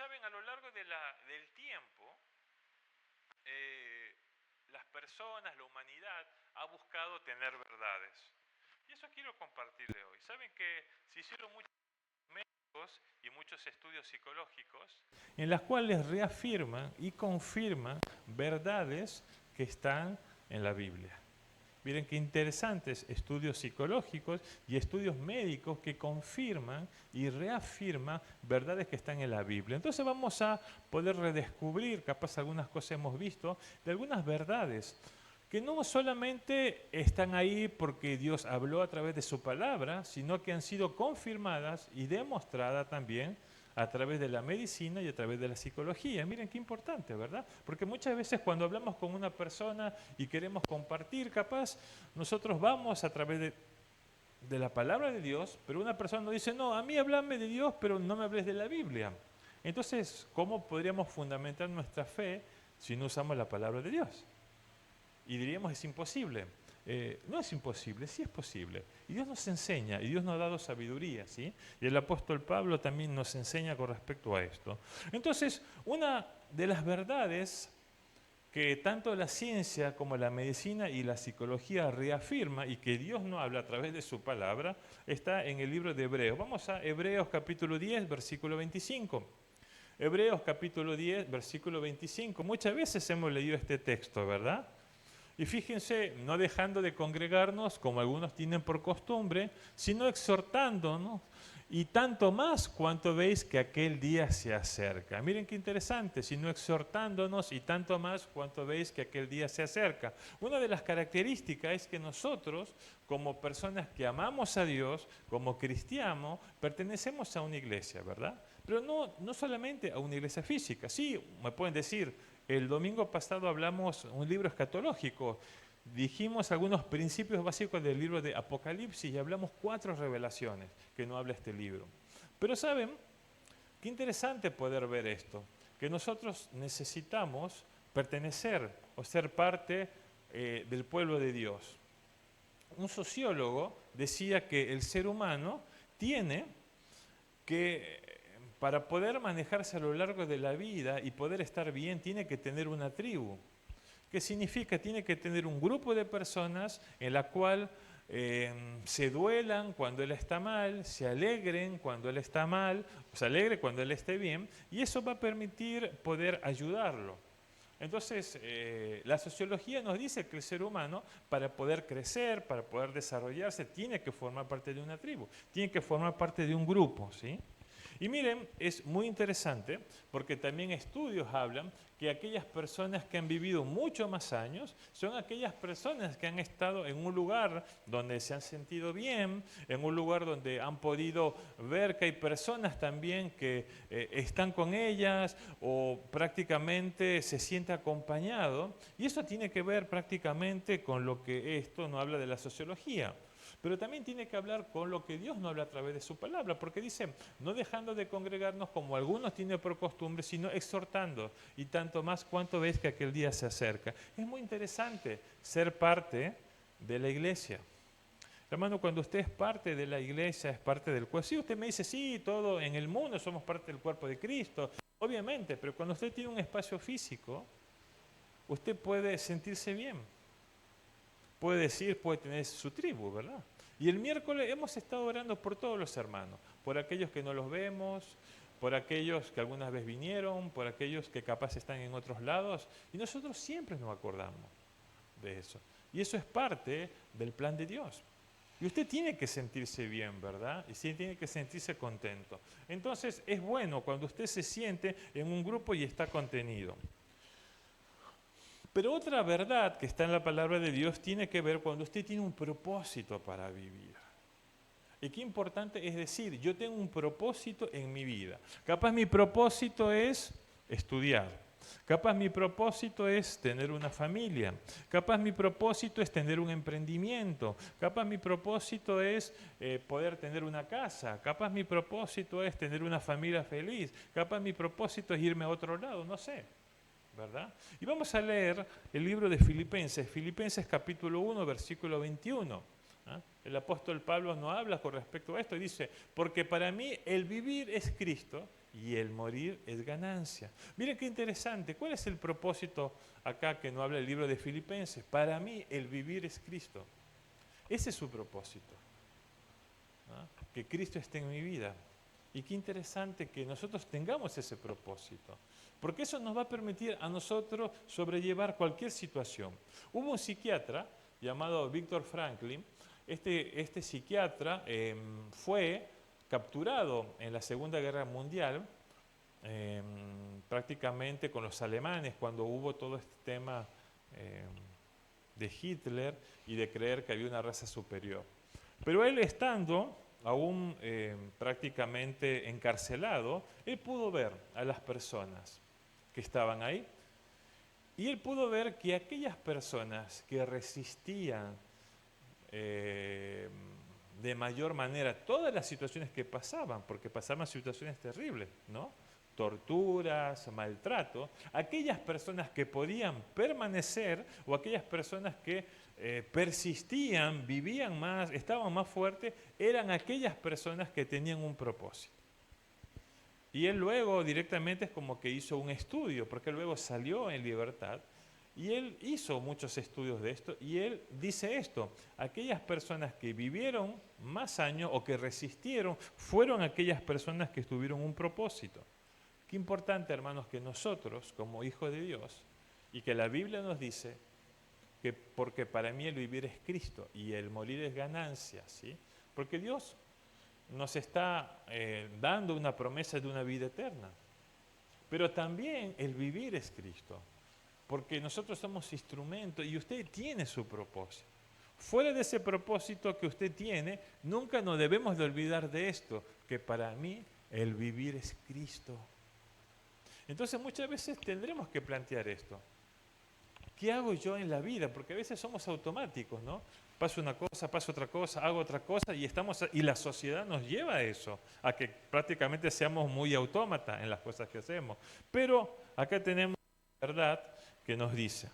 saben, a lo largo del tiempo, las personas, la humanidad, ha buscado tener verdades. Y eso quiero compartirle hoy. Saben que se hicieron muchos médicos y muchos estudios psicológicos en las cuales reafirman y confirman verdades que están en la Biblia. Miren qué interesantes estudios psicológicos y estudios médicos que confirman y reafirman verdades que están en la Biblia. Entonces vamos a poder redescubrir, capaz algunas cosas hemos visto, de algunas verdades que no solamente están ahí porque Dios habló a través de su palabra, sino que han sido confirmadas y demostradas también a través de la medicina y a través de la psicología. Miren qué importante, ¿verdad? Porque muchas veces cuando hablamos con una persona y queremos compartir, capaz, nosotros vamos a través de la palabra de Dios, pero una persona nos dice, no, a mí háblame de Dios, pero no me hables de la Biblia. Entonces, ¿cómo podríamos fundamentar nuestra fe si no usamos la palabra de Dios? Y diríamos, es imposible. No es imposible, sí es posible. Y Dios nos enseña, y Dios nos ha dado sabiduría, ¿sí? Y el apóstol Pablo también nos enseña con respecto a esto. Entonces, una de las verdades que tanto la ciencia como la medicina y la psicología reafirma y que Dios nos habla a través de su palabra, está en el libro de Hebreos. Vamos a Hebreos capítulo 10, versículo 25. Hebreos capítulo 10, versículo 25. Muchas veces hemos leído este texto, ¿verdad? Y fíjense, no dejando de congregarnos, como algunos tienen por costumbre, sino exhortándonos, y tanto más cuanto veis que aquel día se acerca. Miren qué interesante, sino exhortándonos, y tanto más cuanto veis que aquel día se acerca. Una de las características es que nosotros, como personas que amamos a Dios, como cristianos, pertenecemos a una iglesia, ¿verdad? Pero no solamente a una iglesia física. Sí, me pueden decir, el domingo pasado hablamos un libro escatológico, dijimos algunos principios básicos del libro de Apocalipsis y hablamos 4 revelaciones que no habla este libro. Pero ¿saben? Qué interesante poder ver esto, que nosotros necesitamos pertenecer o ser parte del pueblo de Dios. Un sociólogo decía que el ser humano tiene que, para poder manejarse a lo largo de la vida y poder estar bien, tiene que tener una tribu. ¿Qué significa? Tiene que tener un grupo de personas en la cual se duelan cuando él está mal, se alegren cuando él está mal, se alegre cuando él esté bien, y eso va a permitir poder ayudarlo. Entonces, la sociología nos dice que el ser humano, para poder crecer, para poder desarrollarse, tiene que formar parte de una tribu, tiene que formar parte de un grupo, ¿sí? Y miren, es muy interesante porque también estudios hablan que aquellas personas que han vivido mucho más años son aquellas personas que han estado en un lugar donde se han sentido bien, en un lugar donde han podido ver que hay personas también que están con ellas o prácticamente se siente acompañado. Y eso tiene que ver prácticamente con lo que esto nos habla de la sociología. Pero también tiene que hablar con lo que Dios nos habla a través de su palabra, porque dice, no dejando de congregarnos como algunos tienen por costumbre, sino exhortando, y tanto más cuanto veis que aquel día se acerca. Es muy interesante ser parte de la iglesia. Hermano, cuando usted es parte de la iglesia, es parte del cuerpo. Sí, usted me dice, sí, todo en el mundo somos parte del cuerpo de Cristo, obviamente, pero cuando usted tiene un espacio físico, usted puede sentirse bien. Puede decir, puede tener su tribu, ¿verdad? Y el miércoles hemos estado orando por todos los hermanos, por aquellos que no los vemos, por aquellos que algunas veces vinieron, por aquellos que capaz están en otros lados, y nosotros siempre nos acordamos de eso. Y eso es parte del plan de Dios. Y usted tiene que sentirse bien, ¿verdad? Y sí, tiene que sentirse contento. Entonces es bueno cuando usted se siente en un grupo y está contenido. Pero otra verdad que está en la palabra de Dios tiene que ver cuando usted tiene un propósito para vivir. Y qué importante es decir, yo tengo un propósito en mi vida. Capaz mi propósito es estudiar. Capaz mi propósito es tener una familia. Capaz mi propósito es tener un emprendimiento. Capaz mi propósito es poder tener una casa. Capaz mi propósito es tener una familia feliz. Capaz mi propósito es irme a otro lado, no sé. ¿Verdad? Y vamos a leer el libro de Filipenses capítulo 1, versículo 21. ¿Ah? El apóstol Pablo nos habla con respecto a esto y dice, porque para mí el vivir es Cristo y el morir es ganancia. Miren qué interesante. ¿Cuál es el propósito acá que no habla el libro de Filipenses? Para mí el vivir es Cristo. Ese es su propósito, ¿no? Que Cristo esté en mi vida. Y qué interesante que nosotros tengamos ese propósito, porque eso nos va a permitir a nosotros sobrellevar cualquier situación. Hubo un psiquiatra llamado Viktor Franklin. Este psiquiatra fue capturado en la Segunda Guerra Mundial, prácticamente con los alemanes, cuando hubo todo este tema de Hitler y de creer que había una raza superior. Pero él, estando aún prácticamente encarcelado, él pudo ver a las personas que estaban ahí, y él pudo ver que aquellas personas que resistían de mayor manera todas las situaciones que pasaban, porque pasaban situaciones terribles, ¿no? Torturas, maltrato, aquellas personas que podían permanecer o aquellas personas que persistían, vivían más, estaban más fuertes, eran aquellas personas que tenían un propósito. Y él luego directamente es como que hizo un estudio, porque luego salió en libertad, y él hizo muchos estudios de esto, y él dice esto: aquellas personas que vivieron más años o que resistieron, fueron aquellas personas que tuvieron un propósito. Qué importante, hermanos, que nosotros, como hijos de Dios, y que la Biblia nos dice que porque para mí el vivir es Cristo y el morir es ganancia, ¿sí? Porque Dios nos está dando una promesa de una vida eterna, pero también el vivir es Cristo, porque nosotros somos instrumentos y usted tiene su propósito. Fuera de ese propósito que usted tiene, nunca nos debemos de olvidar de esto, que para mí el vivir es Cristo. Entonces muchas veces tendremos que plantear esto. ¿Qué hago yo en la vida? Porque a veces somos automáticos, ¿no? Paso una cosa, paso otra cosa, hago otra cosa, y la sociedad nos lleva a eso, a que prácticamente seamos muy autómatas en las cosas que hacemos. Pero acá tenemos la verdad que nos dice.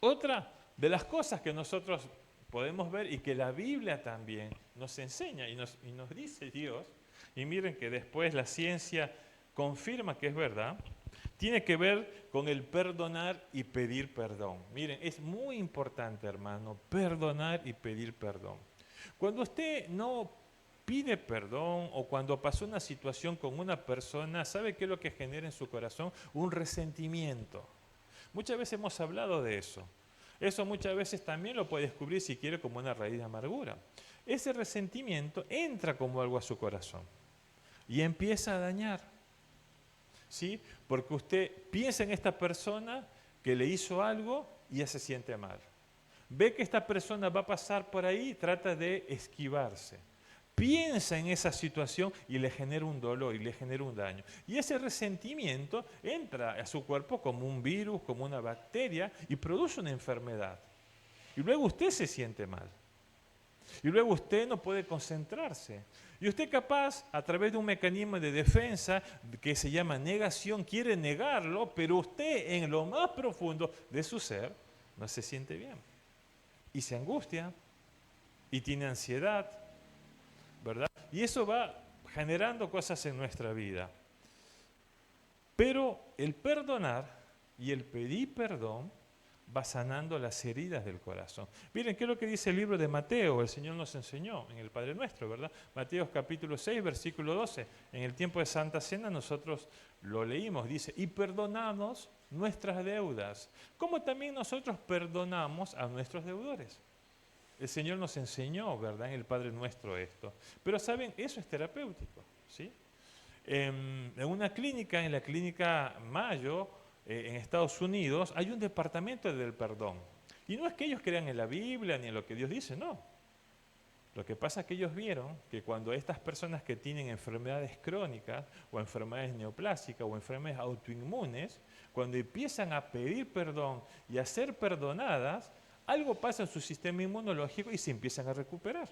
Otra de las cosas que nosotros podemos ver y que la Biblia también nos enseña y nos dice Dios, y miren que después la ciencia confirma que es verdad, tiene que ver con el perdonar y pedir perdón. Miren, es muy importante, hermano, perdonar y pedir perdón. Cuando usted no pide perdón o cuando pasó una situación con una persona, ¿sabe qué es lo que genera en su corazón? Un resentimiento. Muchas veces hemos hablado de eso. Eso muchas veces también lo puede descubrir, si quiere, como una raíz de amargura. Ese resentimiento entra como algo a su corazón y empieza a dañar. ¿Sí? Porque usted piensa en esta persona que le hizo algo y ya se siente mal. Ve que esta persona va a pasar por ahí y trata de esquivarse. Piensa en esa situación y le genera un dolor y le genera un daño. Y ese resentimiento entra a su cuerpo como un virus, como una bacteria, y produce una enfermedad. Y luego usted se siente mal. Y luego usted no puede concentrarse. Y usted capaz, a través de un mecanismo de defensa que se llama negación, quiere negarlo, pero usted en lo más profundo de su ser no se siente bien. Y se angustia y tiene ansiedad, ¿verdad? Y eso va generando cosas en nuestra vida. Pero el perdonar y el pedir perdón va sanando las heridas del corazón. Miren, ¿qué es lo que dice el libro de Mateo? El Señor nos enseñó en el Padre Nuestro, ¿verdad? Mateo capítulo 6, versículo 12. En el tiempo de Santa Cena nosotros lo leímos. Dice, y perdonamos nuestras deudas, como también nosotros perdonamos a nuestros deudores. El Señor nos enseñó, ¿verdad?, en el Padre Nuestro esto. Pero, ¿saben? Eso es terapéutico, ¿sí? En una clínica, en la clínica Mayo, en Estados Unidos, hay un departamento del perdón. Y no es que ellos crean en la Biblia ni en lo que Dios dice, no. Lo que pasa es que ellos vieron que cuando estas personas que tienen enfermedades crónicas o enfermedades neoplásicas o enfermedades autoinmunes, cuando empiezan a pedir perdón y a ser perdonadas, algo pasa en su sistema inmunológico y se empiezan a recuperar.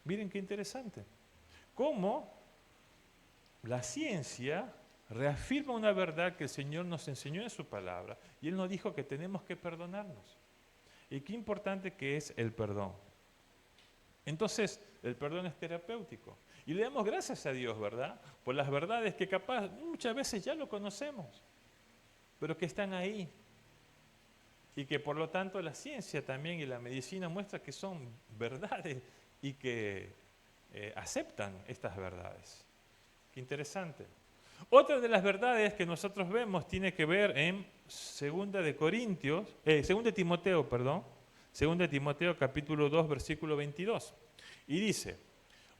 Miren qué interesante. Cómo la ciencia reafirma una verdad que el Señor nos enseñó en su palabra. Y Él nos dijo que tenemos que perdonarnos. Y qué importante que es el perdón. Entonces, el perdón es terapéutico. Y le damos gracias a Dios, ¿verdad? Por las verdades que capaz muchas veces ya lo conocemos, pero que están ahí. Y que por lo tanto la ciencia también y la medicina muestra que son verdades y que aceptan estas verdades. Qué interesante. Otra de las verdades que nosotros vemos tiene que ver en 2 de Timoteo, perdón, 2 de Timoteo capítulo 2, versículo 22. Y dice,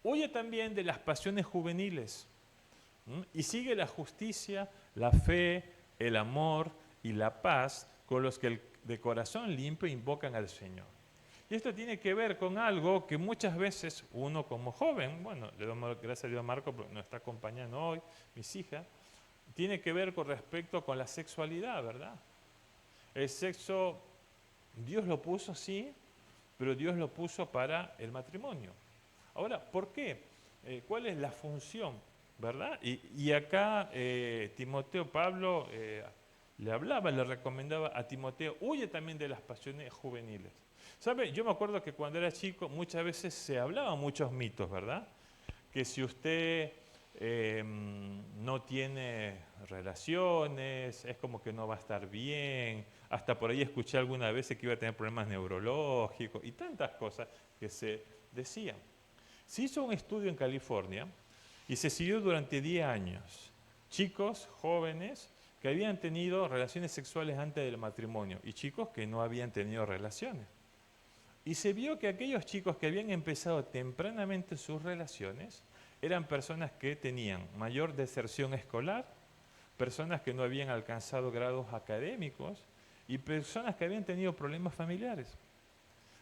huye también de las pasiones juveniles, y sigue la justicia, la fe, el amor y la paz con los que de corazón limpio invocan al Señor. Y esto tiene que ver con algo que muchas veces uno como joven, bueno, le damos gracias a Dios a Marco porque nos está acompañando hoy, mis hijas, tiene que ver con respecto con la sexualidad, ¿verdad? El sexo, Dios lo puso, sí, pero Dios lo puso para el matrimonio. Ahora, ¿por qué? ¿Cuál es la función? ¿Verdad? Y acá Timoteo, Pablo le hablaba, le recomendaba a Timoteo, huye también de las pasiones juveniles. ¿Sabe? Yo me acuerdo que cuando era chico muchas veces se hablaban muchos mitos, ¿verdad? Que si usted no tiene relaciones, es como que no va a estar bien. Hasta por ahí escuché alguna vez que iba a tener problemas neurológicos y tantas cosas que se decían. Se hizo un estudio en California y se siguió durante 10 años. Chicos jóvenes que habían tenido relaciones sexuales antes del matrimonio y chicos que no habían tenido relaciones. Y se vio que aquellos chicos que habían empezado tempranamente sus relaciones eran personas que tenían mayor deserción escolar, personas que no habían alcanzado grados académicos y personas que habían tenido problemas familiares.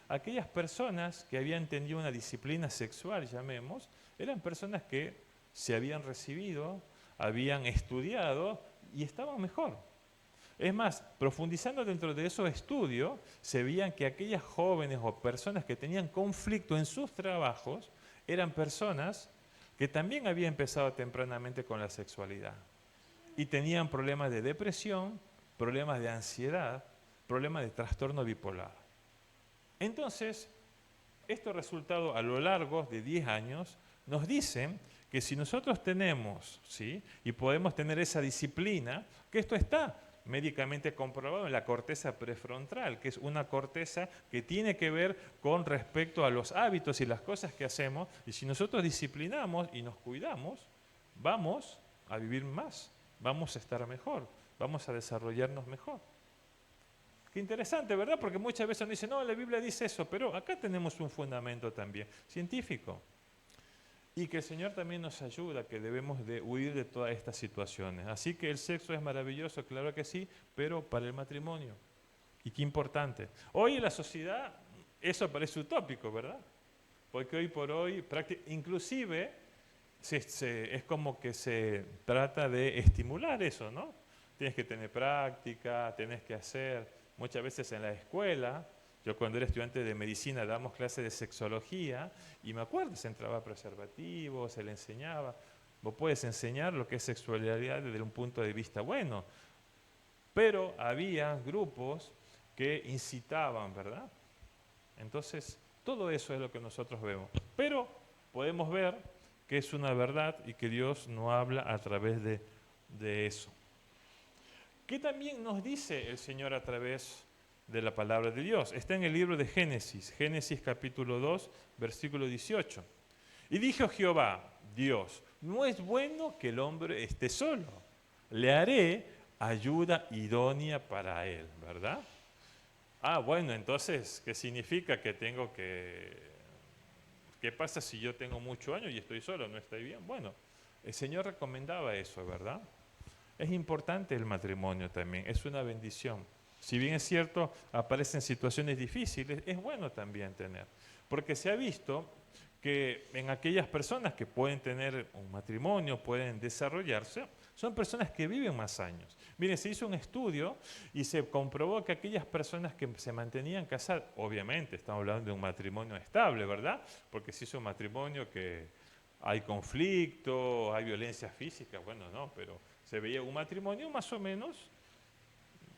Aquellas personas que habían tenido una disciplina sexual, llamemos, eran personas que se habían recibido, habían estudiado y estaban mejor. Es más, profundizando dentro de esos estudios, se veían que aquellas jóvenes o personas que tenían conflicto en sus trabajos eran personas que también habían empezado tempranamente con la sexualidad y tenían problemas de depresión, problemas de ansiedad, problemas de trastorno bipolar. Entonces, estos resultados a lo largo de 10 años nos dicen que si nosotros tenemos, ¿sí?, y podemos tener esa disciplina, que esto está médicamente comprobado en la corteza prefrontal, que es una corteza que tiene que ver con respecto a los hábitos y las cosas que hacemos, y si nosotros disciplinamos y nos cuidamos, vamos a vivir más, vamos a estar mejor, vamos a desarrollarnos mejor. Qué interesante, ¿verdad? Porque muchas veces uno dice, no, la Biblia dice eso, pero acá tenemos un fundamento también científico. Y que el Señor también nos ayuda, que debemos de huir de todas estas situaciones. Así que el sexo es maravilloso, claro que sí, pero para el matrimonio. Y qué importante. Hoy en la sociedad eso parece utópico, ¿verdad? Porque hoy por hoy, inclusive, es como que se trata de estimular eso, ¿no? Tienes que tener práctica, tienes que hacer. Muchas veces en la escuela, yo cuando era estudiante de medicina damos clases de sexología y me acuerdo, se entraba preservativo, se le enseñaba. Vos puedes enseñar lo que es sexualidad desde un punto de vista bueno, pero había grupos que incitaban, ¿verdad? Entonces, todo eso es lo que nosotros vemos. Pero podemos ver que es una verdad y que Dios nos habla a través de eso. ¿Qué también nos dice el Señor a través de la palabra de Dios? Está en el libro de Génesis, Génesis capítulo 2, versículo 18. Y dijo Jehová, Dios, no es bueno que el hombre esté solo, le haré ayuda idónea para él, ¿verdad? Bueno, entonces, ¿qué significa que tengo que... ¿Qué pasa si yo tengo muchos años y estoy solo, no estoy bien? Bueno, el Señor recomendaba eso, ¿verdad? Es importante el matrimonio también, es una bendición. Si bien es cierto, aparecen situaciones difíciles, es bueno también tener. Porque se ha visto que en aquellas personas que pueden tener un matrimonio, pueden desarrollarse, son personas que viven más años. Miren, se hizo un estudio y se comprobó que aquellas personas que se mantenían casadas, obviamente estamos hablando de un matrimonio estable, ¿verdad? Porque si es un matrimonio que hay conflicto, hay violencia física, bueno, no, pero se veía un matrimonio más o menos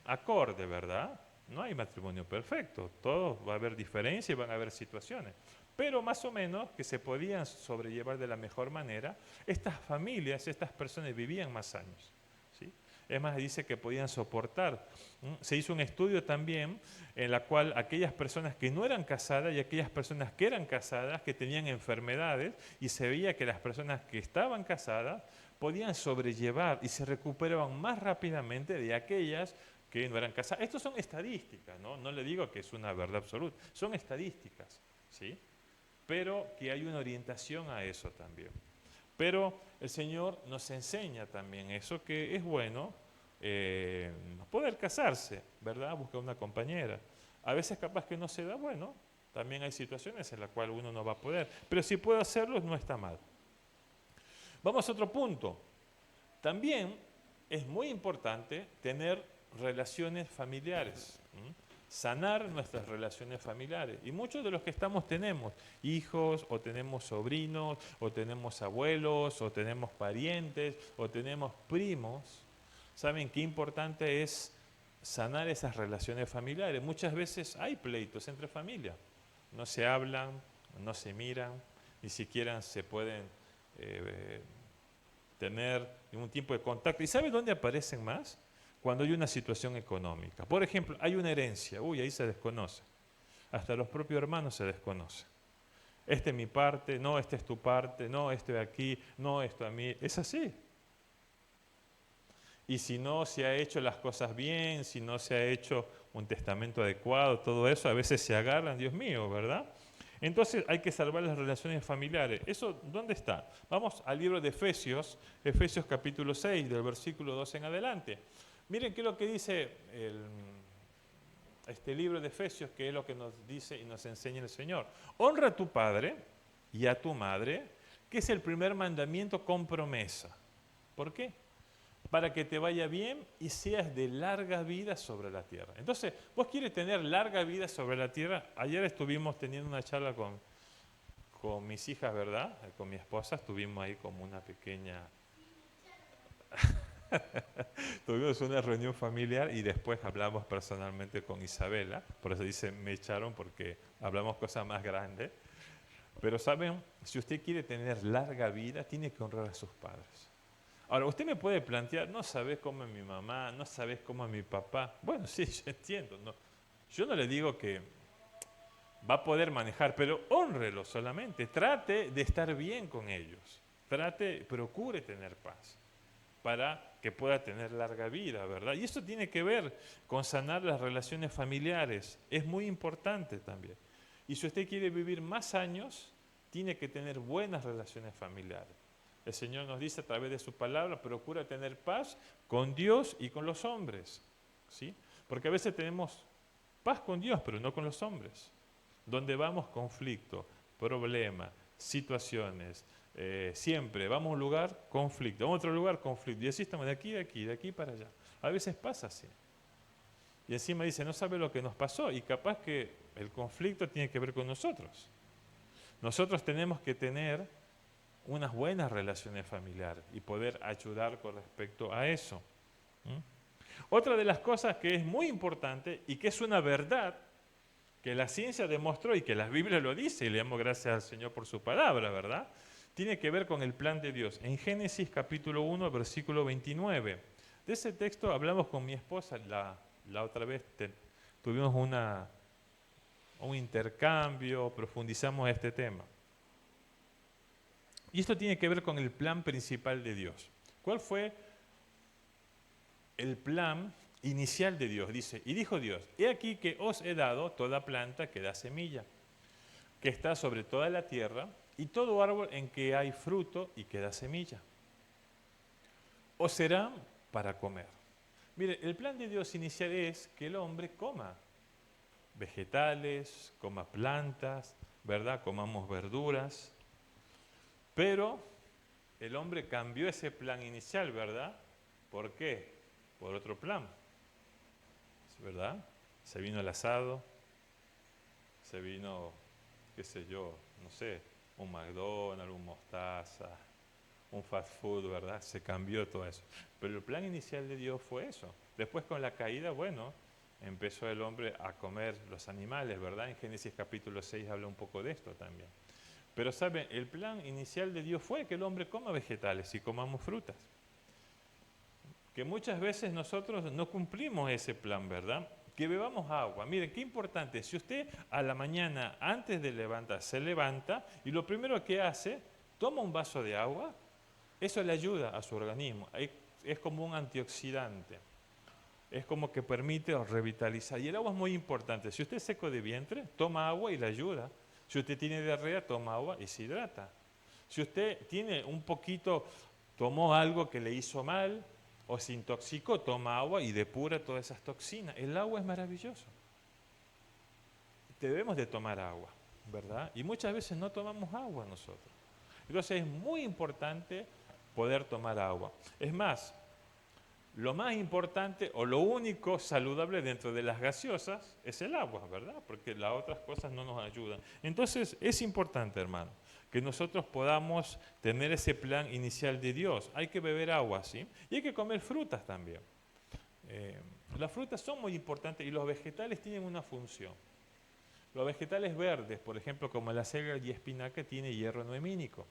acorde, ¿verdad? No hay matrimonio perfecto, todo va a haber diferencias y van a haber situaciones. pero más o menos que se podían sobrellevar de la mejor manera. Estas familias, estas personas vivían más años, ¿sí? Es más, dice que podían soportar. Se hizo un estudio también en la cual aquellas personas que no eran casadas y aquellas personas que eran casadas, que tenían enfermedades, y se veía que las personas que estaban casadas podían sobrellevar y se recuperaban más rápidamente de aquellas que no eran casadas. Estos son estadísticas, ¿no? No le digo que es una verdad absoluta, son estadísticas, ¿sí? Pero que hay una orientación a eso también. Pero el Señor nos enseña también eso, que es bueno poder casarse, ¿verdad? Buscar una compañera. A veces capaz que no se da, bueno, también hay situaciones en las cuales uno no va a poder, pero si puede hacerlo no está mal. Vamos a otro punto. También es muy importante tener relaciones familiares, sanar nuestras relaciones familiares. Y muchos de los que estamos tenemos hijos, o tenemos sobrinos, o tenemos abuelos, o tenemos parientes, o tenemos primos. ¿Saben qué importante es sanar esas relaciones familiares? Muchas veces hay pleitos entre familias. No se hablan, no se miran, ni siquiera se pueden tener ningún tipo de contacto. ¿Y sabe dónde aparecen más? Cuando hay una situación económica. Por ejemplo, hay una herencia. Uy, ahí se desconoce. Hasta los propios hermanos se desconocen. Esta es mi parte, no, esta es tu parte, no, esto de aquí, no, esto a mí. Es así. Y si no se ha hecho las cosas bien, si no se ha hecho un testamento adecuado, todo eso, a veces se agarran, Dios mío, ¿verdad? Entonces hay que salvar las relaciones familiares. ¿Eso dónde está? Vamos al libro de Efesios, Efesios capítulo 6, del versículo 2 en adelante. Miren qué es lo que dice este libro de Efesios, que es lo que nos dice y nos enseña el Señor. Honra a tu padre y a tu madre, que es el primer mandamiento con promesa. ¿Por qué? Para que te vaya bien y seas de larga vida sobre la tierra. Entonces, vos quieres tener larga vida sobre la tierra. Ayer estuvimos teniendo una charla con mis hijas, ¿verdad? Con mi esposa, estuvimos ahí como una pequeña... Tuvimos una reunión familiar y después hablamos personalmente con Isabela. Por eso dice, me echaron porque hablamos cosas más grandes. Pero saben, si usted quiere tener larga vida, tiene que honrar a sus padres. Ahora, usted me puede plantear, no sabes cómo es mi mamá, no sabes cómo es mi papá. Bueno, sí, yo entiendo. No. Yo no le digo que va a poder manejar, pero hónrelo solamente. Trate de estar bien con ellos. Procure tener paz para que pueda tener larga vida, ¿verdad? Y eso tiene que ver con sanar las relaciones familiares. Es muy importante también. Y si usted quiere vivir más años, tiene que tener buenas relaciones familiares. El Señor nos dice a través de su palabra, procura tener paz con Dios y con los hombres, ¿sí? Porque a veces tenemos paz con Dios, pero no con los hombres. Donde vamos, conflicto, problema, situaciones, siempre vamos a un lugar, conflicto, vamos a otro lugar, conflicto. Y así estamos de aquí para allá. A veces pasa así. Y encima dice, no sabe lo que nos pasó, y capaz que el conflicto tiene que ver con nosotros. Nosotros tenemos que tener unas buenas relaciones familiares y poder ayudar con respecto a eso. Otra de las cosas que es muy importante y que es una verdad que la ciencia demostró y que la Biblia lo dice, y le damos gracias al Señor por su palabra, ¿verdad? Tiene que ver con el plan de Dios. En Génesis capítulo 1, versículo 29. De ese texto hablamos con mi esposa la otra vez, tuvimos un intercambio, profundizamos este tema. Y esto tiene que ver con el plan principal de Dios. ¿Cuál fue el plan inicial de Dios? Dice, y dijo Dios, he aquí que os he dado toda planta que da semilla, que está sobre toda la tierra, y todo árbol en que hay fruto y que da semilla. Os serán para comer. Mire, el plan de Dios inicial es que el hombre coma vegetales, coma plantas, ¿verdad? Comamos verduras. Pero el hombre cambió ese plan inicial, ¿verdad? ¿Por qué? Por otro plan, ¿verdad? Se vino el asado, se vino, qué sé yo, no sé, un McDonald's, un Mostaza, un fast food, ¿verdad? Se cambió todo eso. Pero el plan inicial de Dios fue eso. Después con la caída, bueno, empezó el hombre a comer los animales, ¿verdad? En Génesis capítulo 6 habla un poco de esto también. Pero ¿saben? El plan inicial de Dios fue que el hombre coma vegetales y comamos frutas. Que muchas veces nosotros no cumplimos ese plan, ¿verdad? Que bebamos agua. Miren, qué importante. Si usted a la mañana, antes de levantar, se levanta y lo primero que hace, toma un vaso de agua, eso le ayuda a su organismo. Es como un antioxidante. Es como que permite revitalizar. Y el agua es muy importante. Si usted es seco de vientre, toma agua y le ayuda. Si usted tiene diarrea, toma agua y se hidrata. Si usted tiene un poquito, tomó algo que le hizo mal o se intoxicó, toma agua y depura todas esas toxinas. El agua es maravilloso. Debemos de tomar agua, ¿verdad? Y muchas veces no tomamos agua nosotros. Entonces es muy importante poder tomar agua. Es más, lo más importante o lo único saludable dentro de las gaseosas es el agua, ¿verdad? Porque las otras cosas no nos ayudan. Entonces es importante, hermano, que nosotros podamos tener ese plan inicial de Dios. Hay que beber agua, ¿sí? Y hay que comer frutas también. Las frutas son muy importantes y los vegetales tienen una función. Los vegetales verdes, por ejemplo, como la selga y espinaca, tiene hierro noemínico.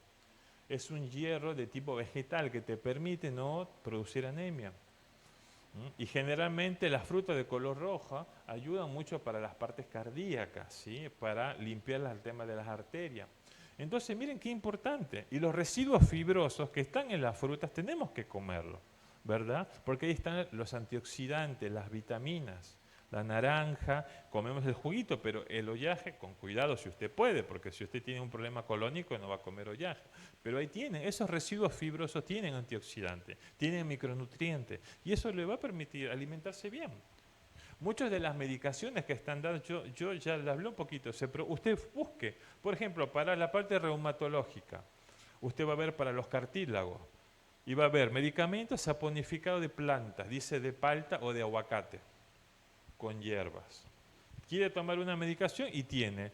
Es un hierro de tipo vegetal que te permite no producir anemia. Y generalmente las frutas de color roja ayudan mucho para las partes cardíacas, ¿sí? Para limpiar el tema de las arterias. Entonces, miren qué importante. Y los residuos fibrosos que están en las frutas tenemos que comerlos, ¿verdad? Porque ahí están los antioxidantes, las vitaminas. La naranja, comemos el juguito, pero el ollaje, con cuidado si usted puede, porque si usted tiene un problema colónico no va a comer ollaje. Pero ahí tienen, esos residuos fibrosos tienen antioxidantes, tienen micronutrientes, y eso le va a permitir alimentarse bien. Muchas de las medicaciones que están dando, yo ya le hablé un poquito, pero usted busque, por ejemplo, para la parte reumatológica, usted va a ver para los cartílagos, y va a ver medicamentos saponificados de plantas, dice de palta o de aguacate, con hierbas. Quiere tomar una medicación y tiene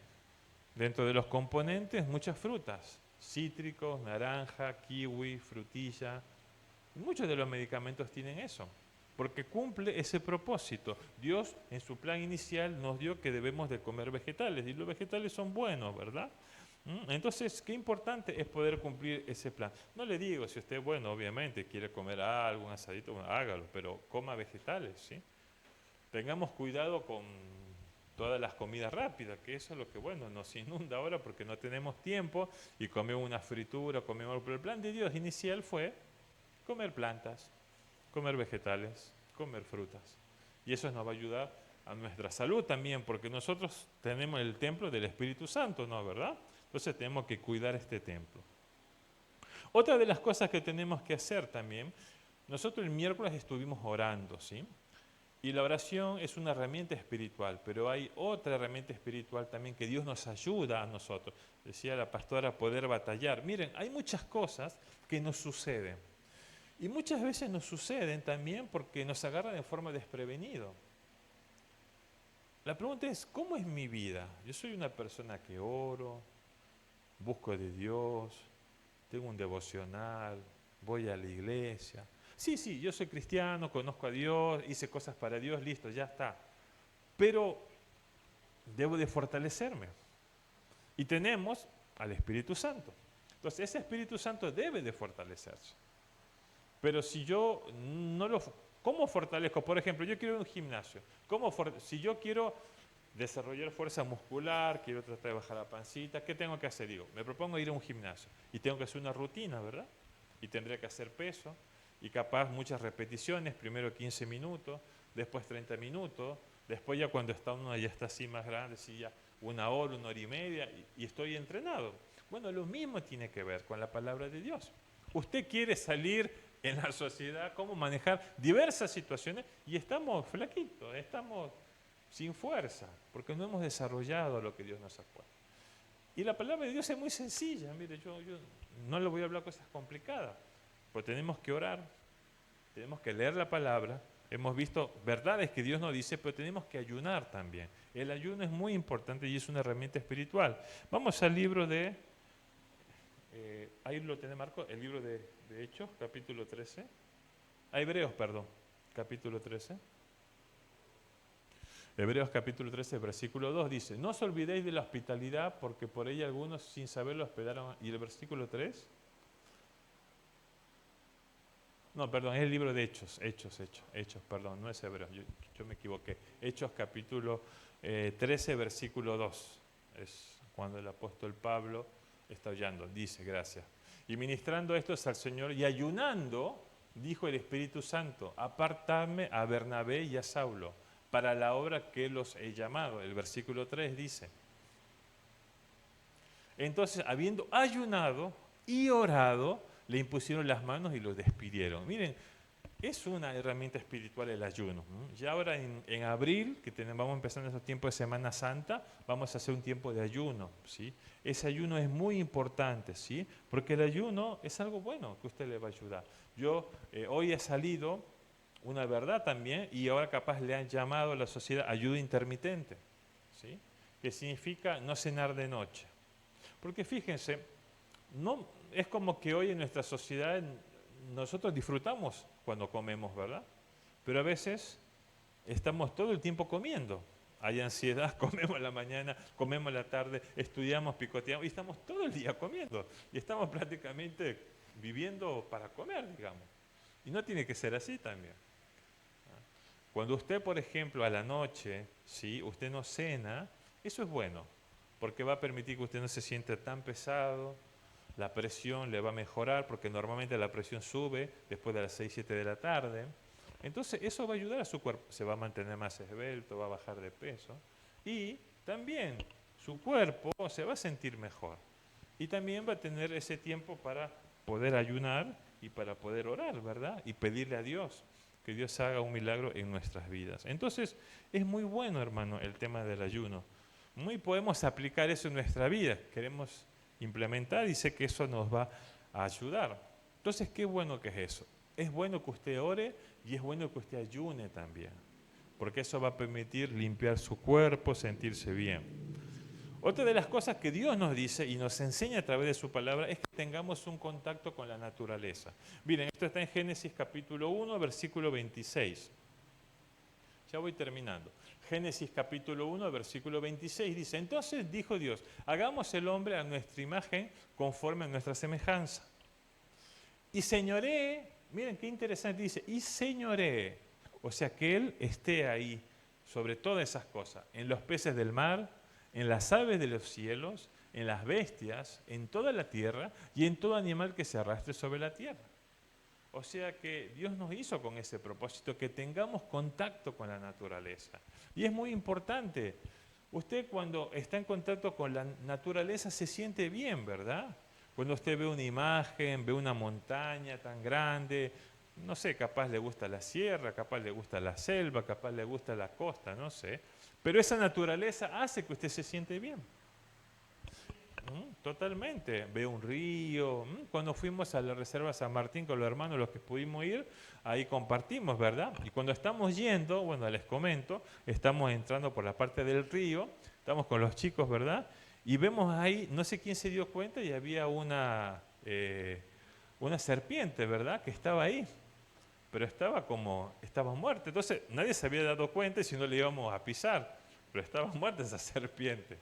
dentro de los componentes muchas frutas, cítricos, naranja, kiwi, frutilla. Muchos de los medicamentos tienen eso, porque cumple ese propósito. Dios en su plan inicial nos dio que debemos de comer vegetales y los vegetales son buenos, ¿verdad? Entonces, qué importante es poder cumplir ese plan. No le digo, si usted, bueno, obviamente quiere comer algo, un asadito, bueno, hágalo, pero coma vegetales, ¿sí? Tengamos cuidado con todas las comidas rápidas, que eso es lo que, bueno, nos inunda ahora porque no tenemos tiempo y comemos una fritura, comemos algo. Pero el plan de Dios inicial fue comer plantas, comer vegetales, comer frutas. Y eso nos va a ayudar a nuestra salud también, porque nosotros tenemos el templo del Espíritu Santo, ¿no? ¿Verdad? Entonces tenemos que cuidar este templo. Otra de las cosas que tenemos que hacer también, nosotros el miércoles estuvimos orando, ¿sí? Y la oración es una herramienta espiritual, pero hay otra herramienta espiritual también que Dios nos ayuda a nosotros. Decía la pastora, poder batallar. Miren, hay muchas cosas que nos suceden. Y muchas veces nos suceden también porque nos agarran de forma desprevenido. La pregunta es, ¿cómo es mi vida? Yo soy una persona que oro, busco de Dios, tengo un devocional, voy a la iglesia. Sí, yo soy cristiano, conozco a Dios, hice cosas para Dios, listo, ya está. Pero debo de fortalecerme. Y tenemos al Espíritu Santo. Entonces, ese Espíritu Santo debe de fortalecerse. Pero si yo no lo... ¿Cómo fortalezco? Por ejemplo, yo quiero ir a un gimnasio. Si yo quiero desarrollar fuerza muscular, quiero tratar de bajar la pancita, ¿qué tengo que hacer? Digo, me propongo ir a un gimnasio y tengo que hacer una rutina, ¿verdad? Y tendría que hacer peso y capaz muchas repeticiones, primero 15 minutos, después 30 minutos, después ya cuando uno ya está así más grande, sí, ya 1 hora, 1 hora y media y estoy entrenado. Bueno, lo mismo tiene que ver con la palabra de Dios. Usted quiere salir en la sociedad, cómo manejar diversas situaciones y estamos flaquitos, estamos sin fuerza, porque no hemos desarrollado lo que Dios nos ha puesto. Y la palabra de Dios es muy sencilla, mire, yo no le voy a hablar cosas complicadas, pues tenemos que orar, tenemos que leer la palabra, hemos visto verdades que Dios nos dice, pero tenemos que ayunar también. El ayuno es muy importante y es una herramienta espiritual. Vamos al libro de, ahí lo tiene Marco, el libro de Hechos, capítulo 13, Hebreos, perdón, capítulo 13. Hebreos capítulo 13, versículo 2 dice, no os olvidéis de la hospitalidad porque por ella algunos sin saberlo hospedaron. ¿Y el versículo 3? No, perdón, es el libro de Hechos, perdón, no es Hebreos, yo me equivoqué. Hechos capítulo 13, versículo 2, es cuando el apóstol Pablo está oyendo, dice, gracias. Y ministrando estos al Señor y ayunando, dijo el Espíritu Santo, apartadme a Bernabé y a Saulo para la obra que los he llamado. El versículo 3 dice, entonces, habiendo ayunado y orado, le impusieron las manos y los despidieron. Miren, es una herramienta espiritual el ayuno. Ya ahora en abril, que vamos empezando esos tiempos de Semana Santa, vamos a hacer un tiempo de ayuno, ¿sí? Ese ayuno es muy importante, ¿sí? Porque el ayuno es algo bueno que usted le va a ayudar. Yo hoy he salido, una verdad también, y ahora capaz le han llamado a la sociedad ayuno intermitente, ¿sí? Que significa no cenar de noche. Porque fíjense, no, es como que hoy en nuestra sociedad nosotros disfrutamos cuando comemos, ¿verdad? Pero a veces estamos todo el tiempo comiendo. Hay ansiedad, comemos en la mañana, comemos en la tarde, estudiamos, picoteamos y estamos todo el día comiendo. Y estamos prácticamente viviendo para comer, digamos. Y no tiene que ser así también. Cuando usted, por ejemplo, a la noche, ¿sí? Usted no cena, eso es bueno, porque va a permitir que usted no se sienta tan pesado, la presión le va a mejorar, porque normalmente la presión sube después de las 6, 7 de la tarde. Entonces eso va a ayudar a su cuerpo, se va a mantener más esbelto, va a bajar de peso y también su cuerpo se va a sentir mejor. Y también va a tener ese tiempo para poder ayunar y para poder orar, ¿verdad? Y pedirle a Dios que Dios haga un milagro en nuestras vidas. Entonces es muy bueno, hermano, el tema del ayuno. Muy podemos aplicar eso en nuestra vida. Queremos implementar y sé que eso nos va a ayudar. Entonces, qué bueno que es eso. Es bueno que usted ore y es bueno que usted ayune también, porque eso va a permitir limpiar su cuerpo, sentirse bien. Otra de las cosas que Dios nos dice y nos enseña a través de su palabra es que tengamos un contacto con la naturaleza. Miren, esto está en Génesis capítulo 1, versículo 26. Ya voy terminando. Génesis capítulo 1, versículo 26 dice, entonces dijo Dios, hagamos el hombre a nuestra imagen conforme a nuestra semejanza. Y señoree, miren qué interesante, dice, y señoree, o sea que Él esté ahí sobre todas esas cosas, en los peces del mar, en las aves de los cielos, en las bestias, en toda la tierra y en todo animal que se arrastre sobre la tierra. O sea que Dios nos hizo con ese propósito, que tengamos contacto con la naturaleza. Y es muy importante. Usted cuando está en contacto con la naturaleza se siente bien, ¿verdad? Cuando usted ve una imagen, ve una montaña tan grande, no sé, capaz le gusta la sierra, capaz le gusta la selva, capaz le gusta la costa, no sé. Pero esa naturaleza hace que usted se siente bien. Totalmente, ve un río. Cuando fuimos a la Reserva San Martín con los hermanos, los que pudimos ir, ahí compartimos, ¿verdad? Y cuando estamos yendo, bueno, les comento, estamos entrando por la parte del río, estamos con los chicos, ¿verdad? Y vemos ahí, no sé quién se dio cuenta, y había una serpiente, ¿verdad? Que estaba ahí, pero estaba muerta. Entonces nadie se había dado cuenta y si no le íbamos a pisar, pero estaba muerta esa serpiente.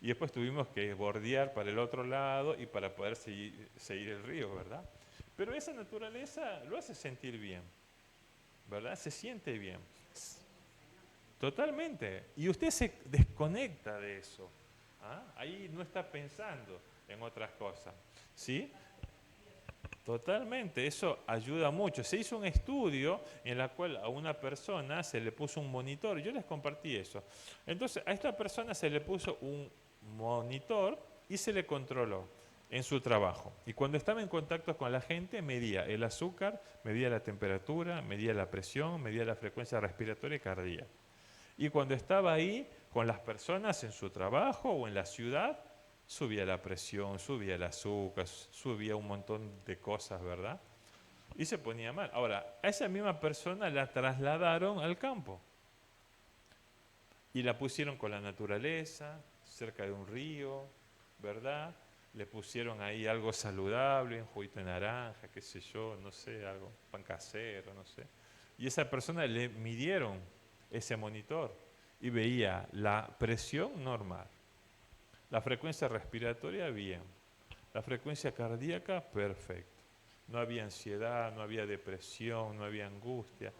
Y después tuvimos que bordear para el otro lado y para poder seguir el río, ¿verdad? Pero esa naturaleza lo hace sentir bien, ¿verdad? Se siente bien. Totalmente. Y usted se desconecta de eso. ¿Ah? Ahí no está pensando en otras cosas. ¿Sí? Totalmente, eso ayuda mucho. Se hizo un estudio en el cual a una persona se le puso un monitor, yo les compartí eso. Entonces a esta persona se le puso un monitor y se le controló en su trabajo. Y cuando estaba en contacto con la gente, medía el azúcar, medía la temperatura, medía la presión, medía la frecuencia respiratoria y cardíaca. Y cuando estaba ahí con las personas en su trabajo o en la ciudad, subía la presión, subía el azúcar, subía un montón de cosas, ¿verdad? Y se ponía mal. Ahora, a esa misma persona la trasladaron al campo y la pusieron con la naturaleza, cerca de un río, ¿verdad? Le pusieron ahí algo saludable, un juguito de naranja, qué sé yo, no sé, algo, pan casero, no sé. Y esa persona le midieron ese monitor y veía la presión normal, la frecuencia respiratoria bien, la frecuencia cardíaca perfecta. No había ansiedad, no había depresión, no había angustia.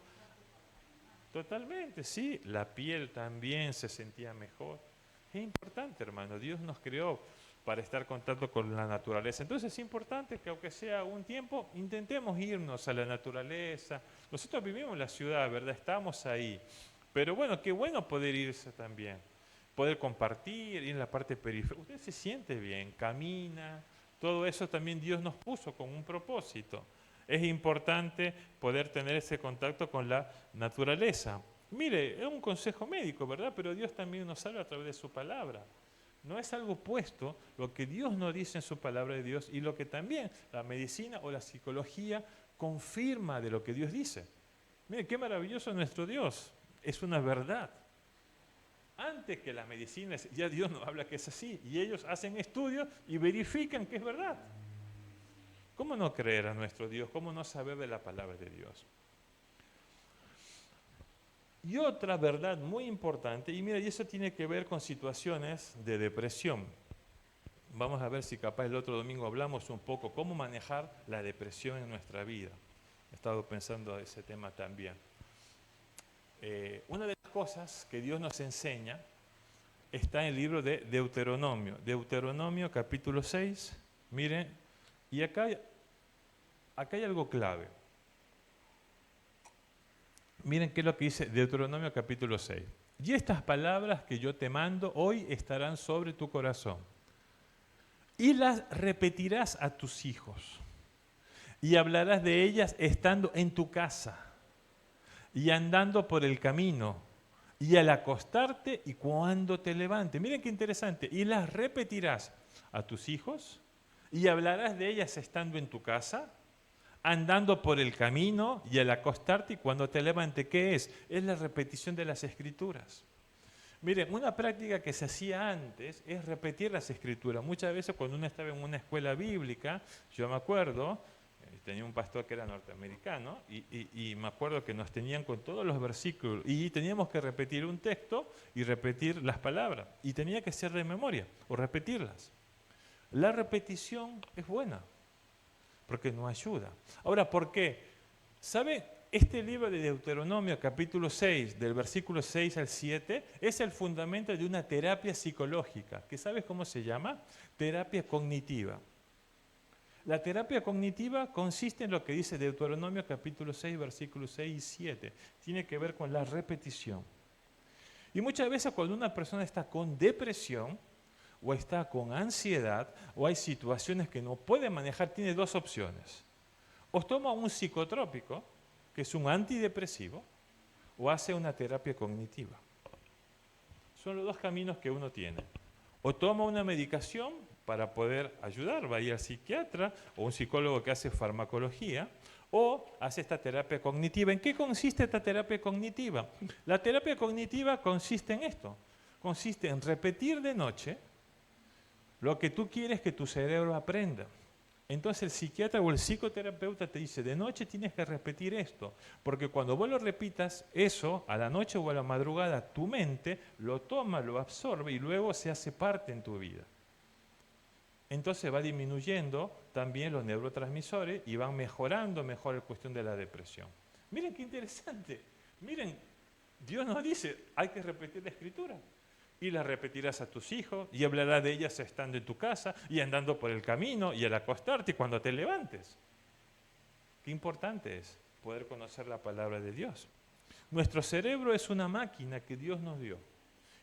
Totalmente, sí, la piel también se sentía mejor. Es importante, hermano, Dios nos creó para estar en contacto con la naturaleza. Entonces es importante que aunque sea un tiempo, intentemos irnos a la naturaleza. Nosotros vivimos en la ciudad, ¿verdad? Estamos ahí. Pero bueno, qué bueno poder irse también. Poder compartir, ir en la parte periférica. Usted se siente bien, camina. Todo eso también Dios nos puso con un propósito. Es importante poder tener ese contacto con la naturaleza. Mire, es un consejo médico, ¿verdad? Pero Dios también nos habla a través de su palabra. No es algo opuesto lo que Dios nos dice en su palabra de Dios y lo que también la medicina o la psicología confirma de lo que Dios dice. Mire, qué maravilloso nuestro Dios. Es una verdad. Antes que la medicina, ya Dios nos habla que es así. Y ellos hacen estudios y verifican que es verdad. ¿Cómo no creer a nuestro Dios? ¿Cómo no saber de la palabra de Dios? Y otra verdad muy importante, y mira, y eso tiene que ver con situaciones de depresión. Vamos a ver si capaz el otro domingo hablamos un poco cómo manejar la depresión en nuestra vida. He estado pensando ese tema también. Una de las cosas que Dios nos enseña está en el libro de Deuteronomio. Deuteronomio capítulo 6, miren, y acá hay algo clave. Miren qué es lo que dice Deuteronomio capítulo 6. Y estas palabras que yo te mando hoy estarán sobre tu corazón. Y las repetirás a tus hijos. Y hablarás de ellas estando en tu casa. Y andando por el camino. Y al acostarte y cuando te levantes. Miren qué interesante. Y las repetirás a tus hijos. Y hablarás de ellas estando en tu casa, andando por el camino y al acostarte y cuando te levantes. ¿Qué es? Es la repetición de las Escrituras. Miren, una práctica que se hacía antes es repetir las Escrituras. Muchas veces cuando uno estaba en una escuela bíblica, yo me acuerdo, tenía un pastor que era norteamericano y me acuerdo que nos tenían con todos los versículos y teníamos que repetir un texto y repetir las palabras. Y tenía que ser de memoria o repetirlas. La repetición es buena, porque nos ayuda. Ahora, ¿por qué? ¿Sabe? Este libro de Deuteronomio, capítulo 6, del versículo 6 al 7, es el fundamento de una terapia psicológica, que ¿sabes cómo se llama? Terapia cognitiva. La terapia cognitiva consiste en lo que dice Deuteronomio, capítulo 6, versículos 6 y 7. Tiene que ver con la repetición. Y muchas veces cuando una persona está con depresión, o está con ansiedad, o hay situaciones que no puede manejar, tiene dos opciones. O toma un psicotrópico, que es un antidepresivo, o hace una terapia cognitiva. Son los dos caminos que uno tiene. O toma una medicación para poder ayudar, va a ir al psiquiatra, o un psicólogo que hace farmacología, o hace esta terapia cognitiva. ¿En qué consiste esta terapia cognitiva? La terapia cognitiva consiste en esto. Consiste en repetir de noche lo que tú quieres que tu cerebro aprenda. Entonces el psiquiatra o el psicoterapeuta te dice, de noche tienes que repetir esto, porque cuando vos lo repitas, eso a la noche o a la madrugada, tu mente lo toma, lo absorbe y luego se hace parte en tu vida. Entonces va disminuyendo también los neurotransmisores y van mejorando mejor la cuestión de la depresión. Miren qué interesante. Miren, Dios nos dice, hay que repetir la Escritura. Y la repetirás a tus hijos y hablarás de ellas estando en tu casa y andando por el camino y al acostarte y cuando te levantes. Qué importante es poder conocer la palabra de Dios. Nuestro cerebro es una máquina que Dios nos dio.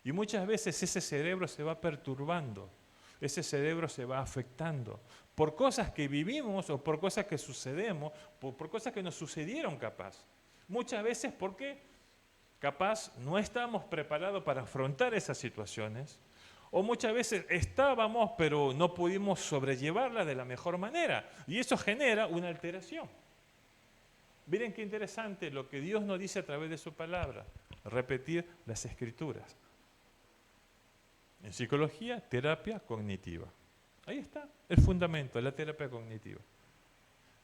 Y muchas veces ese cerebro se va perturbando, ese cerebro se va afectando por cosas que vivimos o por cosas que sucedemos, por cosas que nos sucedieron capaz. Muchas veces porque capaz no estábamos preparados para afrontar esas situaciones, o muchas veces estábamos, pero no pudimos sobrellevarla de la mejor manera, y eso genera una alteración. Miren qué interesante lo que Dios nos dice a través de su palabra, repetir las Escrituras. En psicología, terapia cognitiva. Ahí está el fundamento, la terapia cognitiva.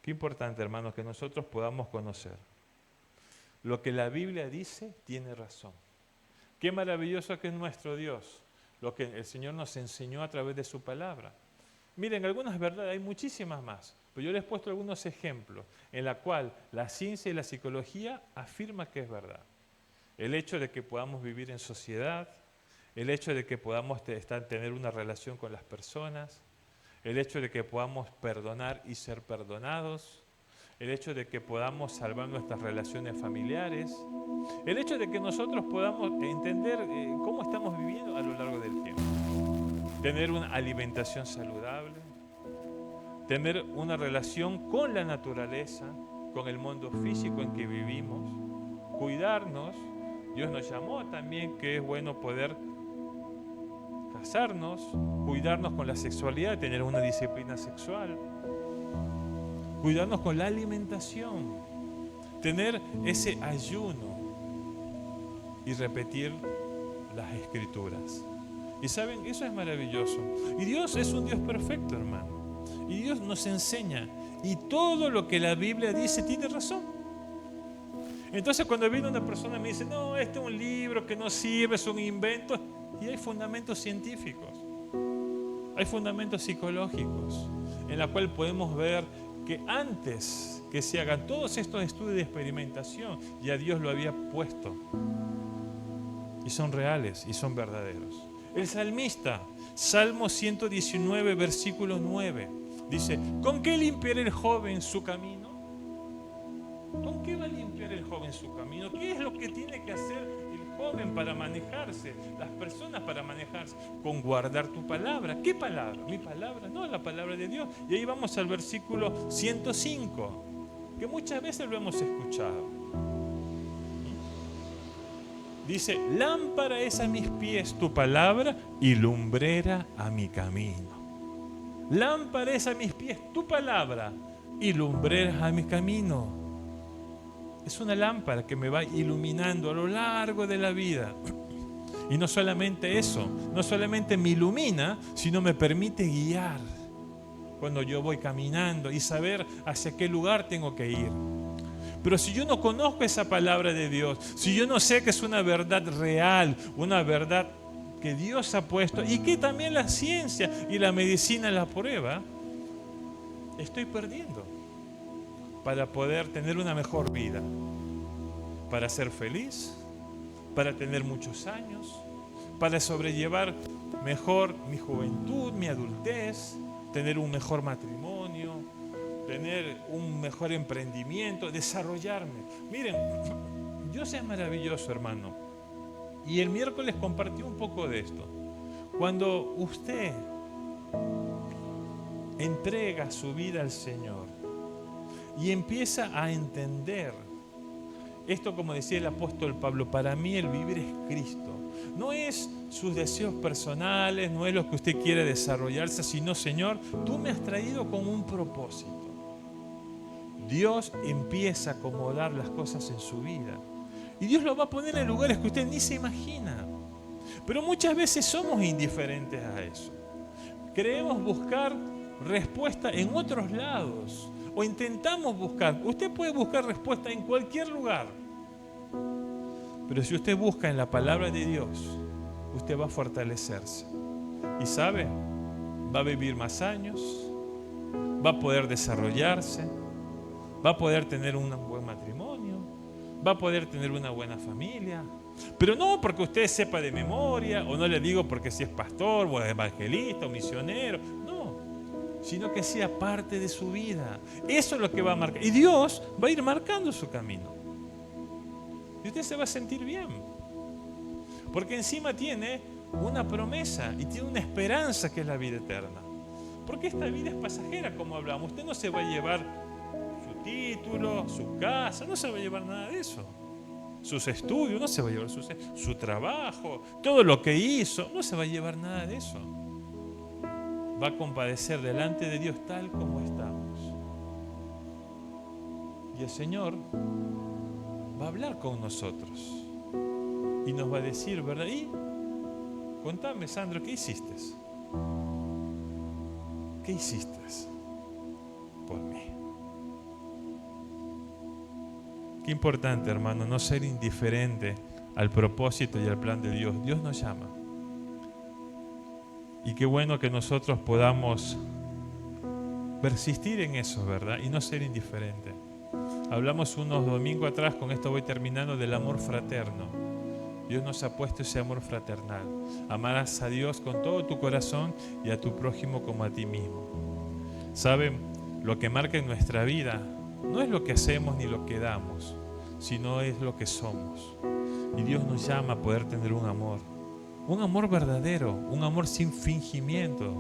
Qué importante, hermanos, que nosotros podamos conocer. Lo que la Biblia dice tiene razón. Qué maravilloso que es nuestro Dios, lo que el Señor nos enseñó a través de su palabra. Miren, algunas verdades, hay muchísimas más, pero yo les he puesto algunos ejemplos en la cual la ciencia y la psicología afirman que es verdad. El hecho de que podamos vivir en sociedad, el hecho de que podamos tener una relación con las personas, el hecho de que podamos perdonar y ser perdonados, el hecho de que podamos salvar nuestras relaciones familiares, el hecho de que nosotros podamos entender cómo estamos viviendo a lo largo del tiempo. Tener una alimentación saludable, tener una relación con la naturaleza, con el mundo físico en que vivimos, cuidarnos. Dios nos llamó también que es bueno poder casarnos, cuidarnos con la sexualidad, tener una disciplina sexual, cuidarnos con la alimentación, tener ese ayuno y repetir las escrituras. Y saben, eso es maravilloso. Y Dios es un Dios perfecto, hermano. Y Dios nos enseña. Y todo lo que la Biblia dice tiene razón. Entonces cuando viene una persona y me dice, no, este es un libro que no sirve, es un invento. Y hay fundamentos científicos. Hay fundamentos psicológicos. En la cual podemos ver que antes que se hagan todos estos estudios de experimentación, ya Dios lo había puesto. Y son reales y son verdaderos. El salmista, Salmo 119, versículo 9, dice, ¿con qué limpiará el joven su camino? ¿Con qué va a limpiar el joven su camino? ¿Qué es lo que tiene que hacer el joven para manejarse? Las personas para manejarse. Con guardar tu palabra. ¿Qué palabra? Mi palabra, no, la palabra de Dios. Y ahí vamos al versículo 105, que muchas veces lo hemos escuchado. Dice, lámpara es a mis pies tu palabra y lumbrera a mi camino. Lámpara es a mis pies tu palabra y lumbrera a mi camino. Es una lámpara que me va iluminando a lo largo de la vida. Y no solamente eso, no solamente me ilumina, sino me permite guiar cuando yo voy caminando y saber hacia qué lugar tengo que ir. Pero si yo no conozco esa palabra de Dios, si yo no sé que es una verdad real, una verdad que Dios ha puesto y que también la ciencia y la medicina la prueba, estoy perdiendo para poder tener una mejor vida, para ser feliz, para tener muchos años, para sobrellevar mejor mi juventud, mi adultez, tener un mejor matrimonio, tener un mejor emprendimiento, desarrollarme. Miren, Dios es maravilloso, hermano. Y el miércoles compartí un poco de esto. Cuando usted entrega su vida al Señor y empieza a entender esto, como decía el apóstol Pablo, para mí el vivir es Cristo. No es sus deseos personales, no es lo que usted quiere desarrollarse, sino, Señor, tú me has traído con un propósito. Dios empieza a acomodar las cosas en su vida. Y Dios lo va a poner en lugares que usted ni se imagina. Pero muchas veces somos indiferentes a eso. Queremos buscar respuesta en otros lados. O intentamos buscar. Usted puede buscar respuesta en cualquier lugar. Pero si usted busca en la palabra de Dios, usted va a fortalecerse. Y sabe, va a vivir más años, va a poder desarrollarse, va a poder tener un buen matrimonio, va a poder tener una buena familia. Pero no porque usted sepa de memoria, o no le digo porque si es pastor, o evangelista, o misionero, no, sino que sea parte de su vida. Eso es lo que va a marcar. Y Dios va a ir marcando su camino. Y usted se va a sentir bien. Porque encima tiene una promesa y tiene una esperanza que es la vida eterna. Porque esta vida es pasajera, como hablamos. Usted no se va a llevar su título, su casa, no se va a llevar nada de eso. Sus estudios, no se va a llevar su trabajo, todo lo que hizo, no se va a llevar nada de eso. Va a compadecer delante de Dios tal como estamos. Y el Señor va a hablar con nosotros y nos va a decir, ¿verdad? Y contame, Sandro, ¿qué hiciste? ¿Qué hiciste por mí? Qué importante, hermano, no ser indiferente al propósito y al plan de Dios. Dios nos llama. Y qué bueno que nosotros podamos persistir en eso, ¿verdad? Y no ser indiferentes. Hablamos unos domingos atrás, con esto voy terminando, del amor fraterno. Dios nos ha puesto ese amor fraternal. Amarás a Dios con todo tu corazón y a tu prójimo como a ti mismo. ¿Saben? Lo que marca en nuestra vida no es lo que hacemos ni lo que damos, sino es lo que somos. Y Dios nos llama a poder tener un amor verdadero, un amor sin fingimiento.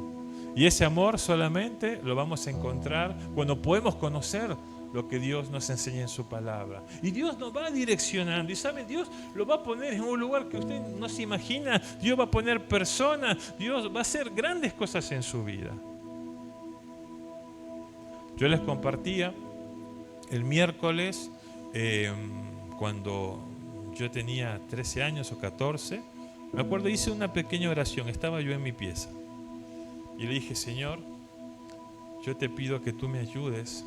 Y ese amor solamente lo vamos a encontrar cuando podemos conocer lo que Dios nos enseña en su palabra. Y Dios nos va direccionando. Y saben, Dios lo va a poner en un lugar que usted no se imagina. Dios va a poner personas. Dios va a hacer grandes cosas en su vida. Yo les compartía el miércoles, cuando yo tenía 13 años o 14, me acuerdo, hice una pequeña oración. Estaba yo en mi pieza y le dije: Señor, yo te pido que tú me ayudes.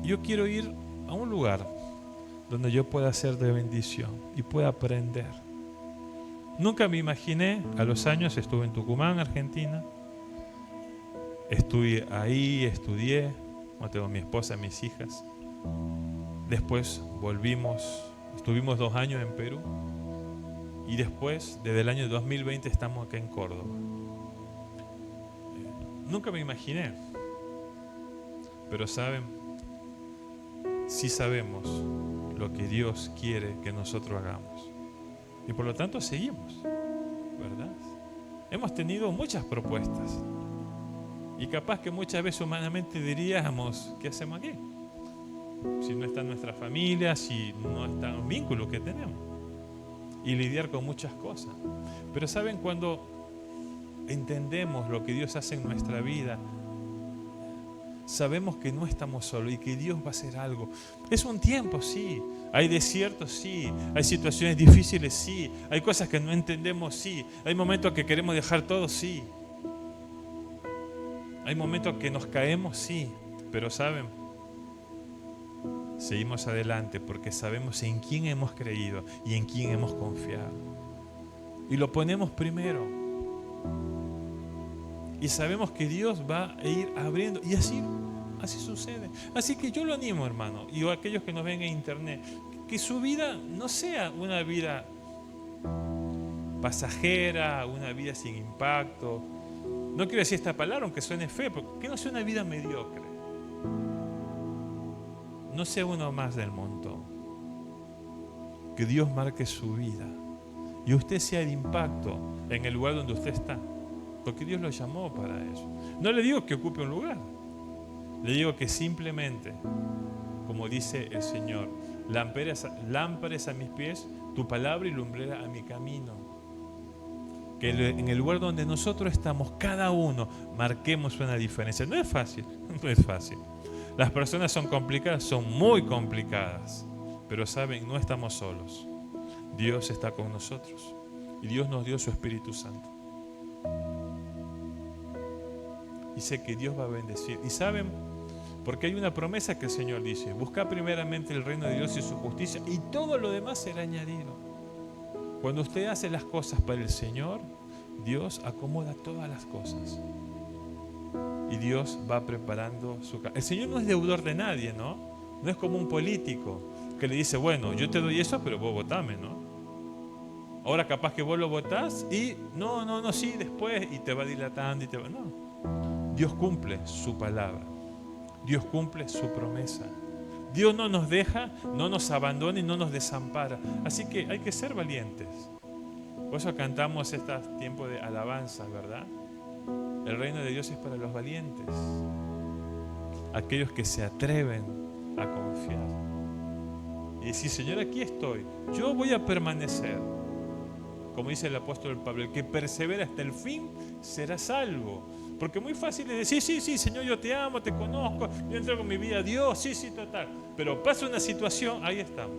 Yo quiero ir a un lugar donde yo pueda ser de bendición y pueda aprender. Nunca me imaginé. A los años estuve en Tucumán, Argentina. Estuve ahí, estudié. Tengo mi esposa, mis hijas. Después volvimos, estuvimos 2 años en Perú. Y después, desde el año 2020, estamos acá en Córdoba. Nunca me imaginé. Pero saben, sí sabemos lo que Dios quiere que nosotros hagamos. Y por lo tanto seguimos, ¿verdad? Hemos tenido muchas propuestas. Y capaz que muchas veces humanamente diríamos: ¿qué hacemos aquí? Si no está nuestra familia, si no está un vínculo que tenemos. Y lidiar con muchas cosas. Pero ¿saben? Cuando entendemos lo que Dios hace en nuestra vida, sabemos que no estamos solos y que Dios va a hacer algo. Es un tiempo, sí. Hay desiertos, sí. Hay situaciones difíciles, sí. Hay cosas que no entendemos, sí. Hay momentos que queremos dejar todo, sí. Hay momentos que nos caemos, sí. Pero ¿saben? Seguimos adelante porque sabemos en quién hemos creído y en quién hemos confiado. Y lo ponemos primero. Y sabemos que Dios va a ir abriendo. Y así sucede. Así que yo lo animo, hermano, y a aquellos que nos ven en internet, que su vida no sea una vida pasajera, una vida sin impacto. No quiero decir esta palabra, aunque suene feo, pero que no sea una vida mediocre. No sea uno más del montón. Que Dios marque su vida y usted sea de impacto en el lugar donde usted está, porque Dios lo llamó para eso. No le digo que ocupe un lugar, le digo que simplemente, como dice el Señor, lámparas a mis pies, tu palabra y lumbrera a mi camino. Que en el lugar donde nosotros estamos, cada uno, marquemos una diferencia. No es fácil, no es fácil. Las personas son complicadas, son muy complicadas. Pero saben, no estamos solos. Dios está con nosotros. Y Dios nos dio su Espíritu Santo. Y sé que Dios va a bendecir. Y saben, porque hay una promesa que el Señor dice: busca primeramente el reino de Dios y su justicia, y todo lo demás será añadido. Cuando usted hace las cosas para el Señor, Dios acomoda todas las cosas. Y Dios va preparando su camino. El Señor no es deudor de nadie, ¿no? No es como un político que le dice: bueno, yo te doy eso, pero vos votame, ¿no? Ahora capaz que vos lo votás y no, sí, después, y te va dilatando y te va... No. Dios cumple su palabra. Dios cumple su promesa. Dios no nos deja, no nos abandona y no nos desampara. Así que hay que ser valientes. Por eso cantamos este tiempo de alabanza, ¿verdad? El reino de Dios es para los valientes, aquellos que se atreven a confiar y decir: Señor, aquí estoy, yo voy a permanecer. Como dice el apóstol Pablo: el que persevera hasta el fin será salvo. Porque muy fácil es decir: sí, Señor, yo te amo, te conozco, yo entrego mi vida a Dios, sí, total. Pero pasa una situación, ahí estamos.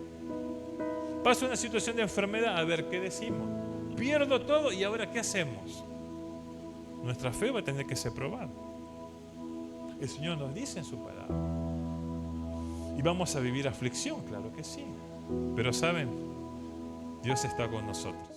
Pasa una situación de enfermedad, a ver, ¿qué decimos? Pierdo todo, ¿y ahora qué hacemos? Nuestra fe va a tener que ser probada. El Señor nos dice en su palabra. Y vamos a vivir aflicción, claro que sí. Pero ¿saben? Dios está con nosotros.